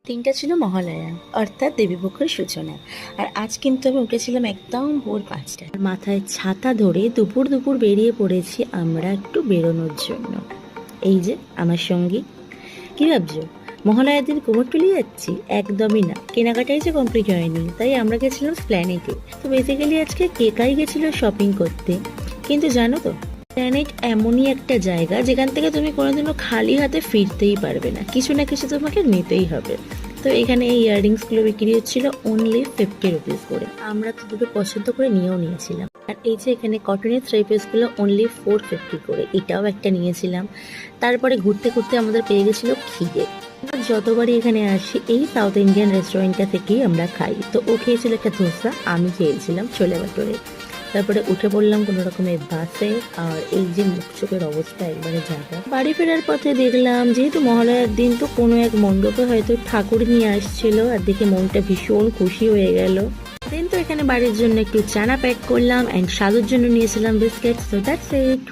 দিনটা ছিল মহালয়া অর্থাৎ দেবীপক্ষের সূচনা। আর আজ কিন্তু আমি উঠেছিলাম একদম ভোর 5টায়। মাথায় ছাতা ধরে দুপুর দুপুর বেরিয়ে পড়েছি আমরা একটু বেরোনোর জন্য। এই যে আমার সঙ্গী। কি ভাবছো মহালয়ার দিন কুমোরটুলি যাচ্ছি? একদমই না, কেনাকাটাই যে কমপ্লিট হয়নি, তাই আমরা গেছিলাম স্প্ল্যানেটে। তো বেসিক্যালি আজকে কেকাই গেছিল শপিং করতে। কিন্তু জানো তো, প্ল্যানেট এমনই একটা জায়গা যেখান থেকে তুমি কোনোদিনও খালি হাতে ফিরতেই পারবে না, কিছু না কিছু তোমাকে নিতেই হবে। তো এখানে এই ইয়াররিংসগুলো বিক্রি হচ্ছিল অনলি 50 রুপিস করে। আমরা তো দুটো পছন্দ করে নিয়েও নিয়েছিলাম। আর এই যে এখানে কটনের থ্রি পিসগুলো অনলি 450 করে, এটাও একটা নিয়েছিলাম। তারপরে ঘুরতে ঘুরতে আমাদের পেয়ে গেছিলো খিদে। আমরা যতবারই এখানে আসি এই সাউথ ইন্ডিয়ান রেস্টুরেন্টটা থেকেই আমরা খাই। তো ও খেয়েছিল একটা ধোসা, আমি খেয়েছিলাম ছোলে ভাটোরে। তারপরে উঠে পড়লাম কোনো রকমের বাসে। আর এই যে মুখ চোখের অবস্থা একবারে জায়গা। বাড়ি ফেরার পথে দেখলাম যেহেতু মহালয়ার দিন, তো কোনো এক মণ্ডপে হয়তো ঠাকুর নিয়ে আসছিল, আর দেখে মনটা ভীষণ খুশি হয়ে গেল। দেন তো এখানে বাড়ির জন্য একটু চানা প্যাক করলাম, অ্যান্ড সাদুর জন্য নিয়েছিলাম বিস্কিট। So that's it.